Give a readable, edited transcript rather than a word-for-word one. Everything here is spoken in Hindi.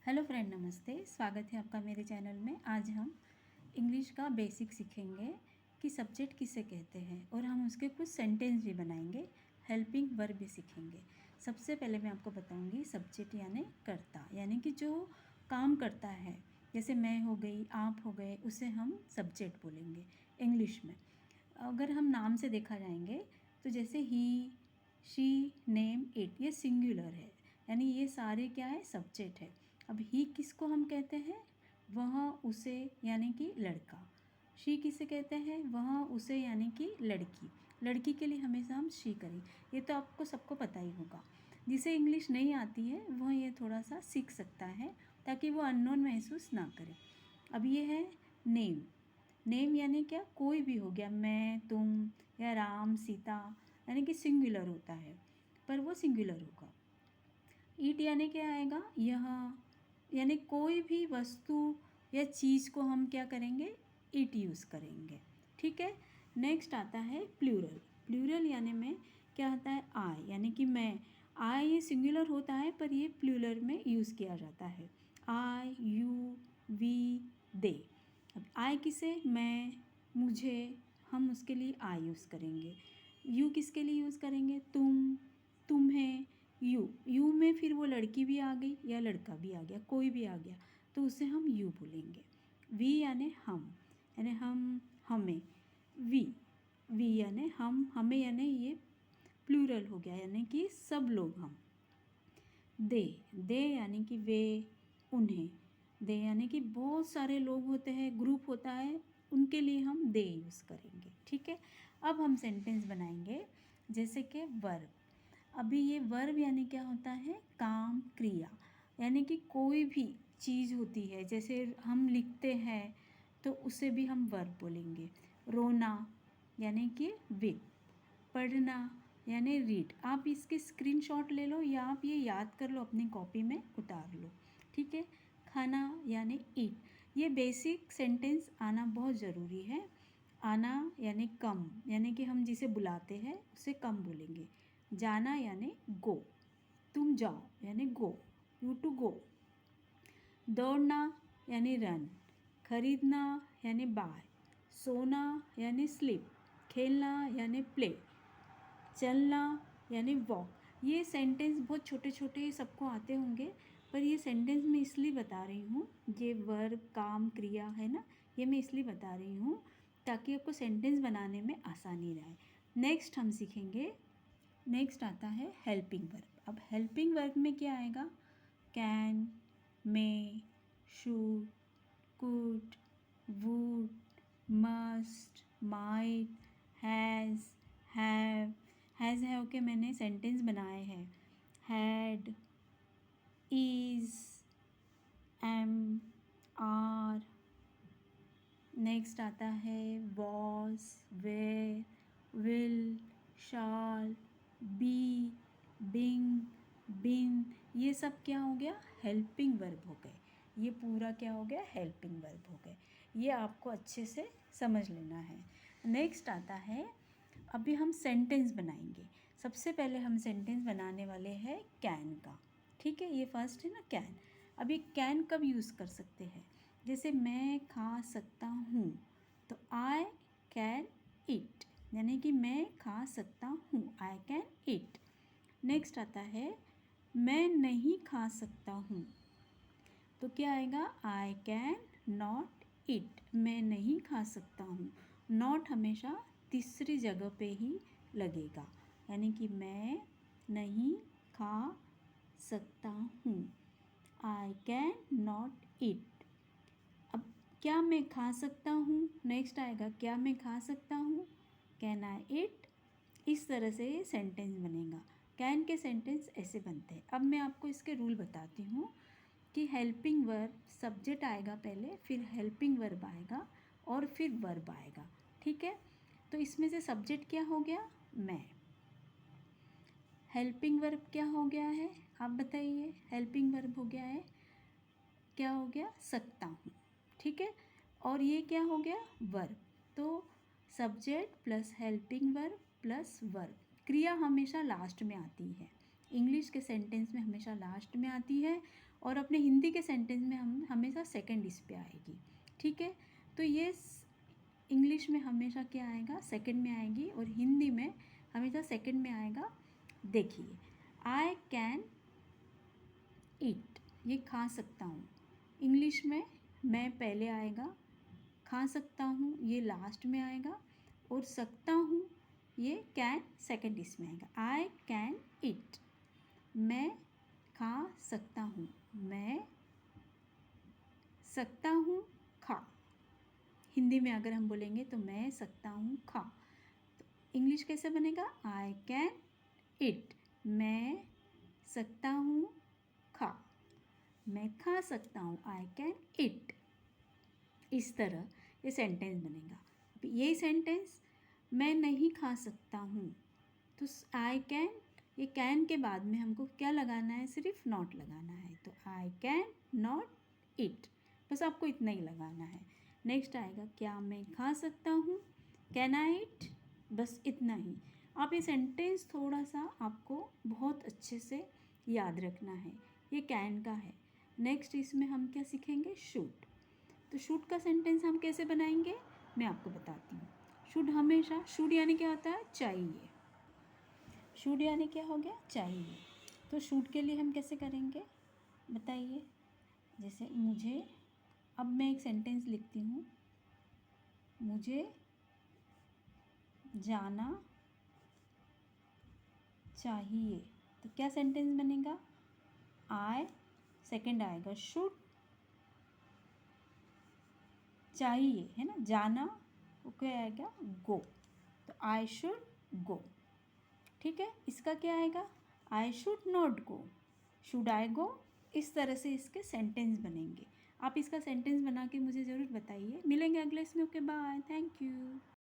हेलो फ्रेंड, नमस्ते। स्वागत है आपका मेरे चैनल में। आज हम इंग्लिश का बेसिक सीखेंगे कि सब्जेक्ट किसे कहते हैं और हम उसके कुछ सेंटेंस भी बनाएंगे। हेल्पिंग वर्ब भी सीखेंगे। सबसे पहले मैं आपको बताऊंगी सब्जेक्ट यानी कर्ता, यानी कि जो काम करता है। जैसे मैं हो गई, आप हो गए, उसे हम सब्जेक्ट बोलेंगे इंग्लिश में। अगर हम नाम से देखा जाएंगे तो जैसे ही, शी, नेम, इट, ये सिंगुलर है, यानी ये सारे क्या है, सब्जेक्ट है। अब ही किसको हम कहते हैं, वह, उसे, यानी कि लड़का। शी किसे कहते हैं, वह, उसे, यानी कि लड़की। लड़की के लिए हमेशा हम शी करें। ये तो आपको सबको पता ही होगा। जिसे इंग्लिश नहीं आती है वह ये थोड़ा सा सीख सकता है ताकि वो अननोन महसूस ना करे। अब ये है नेम। नेम यानी क्या, कोई भी हो गया, मैं, तुम या राम, सीता, यानी कि सिंगुलर होता है, पर वो सिंगुलर होगा। ईट यानी क्या आएगा, यह, यानी कोई भी वस्तु या चीज़ को हम क्या करेंगे, इट यूज़ करेंगे। ठीक है। नेक्स्ट आता है प्लूरल। प्लूरल यानी में क्या आता है, आई, यानी कि मैं। आई ये सिंगुलर होता है पर ये प्लूरल में यूज़ किया जाता है। आई, यू, वी, दे। अब आई किसे, मैं, मुझे, हम उसके लिए आई यूज़ करेंगे। यू किसके लिए यूज़ करेंगे, तुम, तुम्हें। यू में फिर वो लड़की भी आ गई या लड़का भी आ गया, कोई भी आ गया, तो उसे हम यू बोलेंगे। वी यानी हम, यानी हम, हमें। वी, वी यानी हम, हमें, यानी ये प्लूरल हो गया, यानी कि सब लोग हम। दे यानी कि वे, उन्हें। दे यानी कि बहुत सारे लोग होते हैं, ग्रुप होता है, उनके लिए हम दे यूज़ करेंगे। ठीक है। अब हम सेंटेंस बनाएंगे जैसे कि वर्ब। अभी ये वर्ब यानी क्या होता है, काम, क्रिया, यानी कि कोई भी चीज़ होती है, जैसे हम लिखते हैं तो उसे भी हम वर्ब बोलेंगे। रोना यानी कि वीप, पढ़ना यानी रीड। आप इसके स्क्रीनशॉट ले लो या आप ये याद कर लो, अपनी कॉपी में उतार लो। ठीक है। खाना यानी ईट। ये बेसिक सेंटेंस आना बहुत ज़रूरी है। आना यानी कम, यानी कि हम जिसे बुलाते हैं उसे कम बोलेंगे। जाना यानी गो, तुम जाओ यानी गो, यू टू गो। दौड़ना यानी रन, खरीदना यानी बाय, सोना यानी स्लीप, खेलना यानी प्ले, चलना यानी वॉक। ये सेंटेंस बहुत छोटे छोटे सबको आते होंगे, पर ये सेंटेंस मैं इसलिए बता रही हूँ, ये वर्ब, काम, क्रिया है ना, ये मैं इसलिए बता रही हूँ ताकि आपको सेंटेंस बनाने में आसानी रहे। नेक्स्ट हम सीखेंगे, नेक्स्ट आता है हेल्पिंग वर्ब। अब हेल्पिंग वर्ब में क्या आएगा, can, may, should, could, would, must, might, has, have के मैंने सेंटेंस बनाए हैं। Had, is, am, are. Next आता है was, were, will, shall, be, being, been. ये सब क्या हो गया, हेल्पिंग वर्ब हो गए। ये पूरा क्या हो गया, हेल्पिंग वर्ब हो गए। ये आपको अच्छे से समझ लेना है। नेक्स्ट आता है, अभी हम सेंटेंस बनाएंगे। सबसे पहले हम सेंटेंस बनाने वाले हैं कैन का। ठीक है, ये फर्स्ट है ना, कैन। अभी कैन कब यूज़ कर सकते हैं, जैसे मैं खा सकता हूँ, तो आई कैन ईट, यानी कि मैं खा सकता हूँ, आई कैन ईट। नेक्स्ट आता है मैं नहीं खा सकता हूँ, तो क्या आएगा, आई कैन नॉट ईट, मैं नहीं खा सकता हूँ। नॉट हमेशा तीसरी जगह पे ही लगेगा, यानी कि मैं नहीं खा सकता हूँ, आई कैन नॉट ईट। अब क्या मैं खा सकता हूँ, नेक्स्ट आएगा क्या मैं खा सकता हूँ, कैन आई ईट। इस तरह से ये सेंटेंस बनेगा। कैन के सेंटेंस ऐसे बनते हैं। अब मैं आपको इसके रूल बताती हूँ कि हेल्पिंग वर्ब, सब्जेक्ट आएगा पहले, फिर हेल्पिंग वर्ब आएगा और फिर वर्ब आएगा। ठीक है। तो इसमें से सब्जेक्ट क्या हो गया, मैं। हेल्पिंग वर्ब क्या हो गया है, आप बताइए। हेल्पिंग वर्ब हो गया है, क्या हो गया, सकता हूँ। ठीक है। और ये क्या हो गया, वर्ब। तो subject plus helping verb plus verb. क्रिया हमेशा लास्ट में आती है, इंग्लिश के सेंटेंस में हमेशा लास्ट में आती है और अपने हिंदी के सेंटेंस में हम हमेशा सेकंड इस पे आएगी, ठीक है। तो ये इंग्लिश में हमेशा क्या आएगा, सेकंड में आएगी, और हिंदी में हमेशा सेकंड में आएगा। देखिए, आई कैन ईट, ये खा सकता हूँ। इंग्लिश में मैं पहले आएगा, खा सकता हूँ ये लास्ट में आएगा, और सकता हूँ ये कैन सेकंड इसमें आएगा। आई कैन ईट, मैं खा सकता हूँ, मैं सकता हूँ खा। हिंदी में अगर हम बोलेंगे तो मैं सकता हूँ खा, तो इंग्लिश कैसे बनेगा, आई कैन ईट, मैं सकता हूँ खा, मैं खा सकता हूँ, आई कैन ईट। इस तरह ये सेंटेंस बनेगा। अब ये सेंटेंस मैं नहीं खा सकता हूँ, तो आई कैन, ये कैन के बाद में हमको क्या लगाना है, सिर्फ नॉट लगाना है, तो आई कैन नॉट ईट, बस आपको इतना ही लगाना है। नेक्स्ट आएगा, क्या मैं खा सकता हूँ, कैन आई ईट, बस इतना ही। आप ये सेंटेंस थोड़ा सा आपको बहुत अच्छे से याद रखना है, ये कैन का है। नेक्स्ट इसमें हम क्या सीखेंगे, शुड। तो शुड का सेंटेंस हम कैसे बनाएंगे, मैं आपको बताती हूँ। शुड हमेशा, शुड यानी क्या होता है, चाहिए। शुड यानी क्या हो गया, चाहिए। तो शुड के लिए हम कैसे करेंगे बताइए। जैसे मुझे, अब मैं एक सेंटेंस लिखती हूँ, मुझे जाना चाहिए, तो क्या सेंटेंस बनेगा, आई, सेकंड आएगा शुड, चाहिए है ना, जाना, वो क्या आएगा, गो, तो आई शुड गो, ठीक है। इसका क्या आएगा, I should not go, should I go. इस तरह से इसके सेंटेंस बनेंगे। आप इसका सेंटेंस बना के मुझे ज़रूर बताइए। मिलेंगे अगले इसमें, ओके बाय, थैंक यू।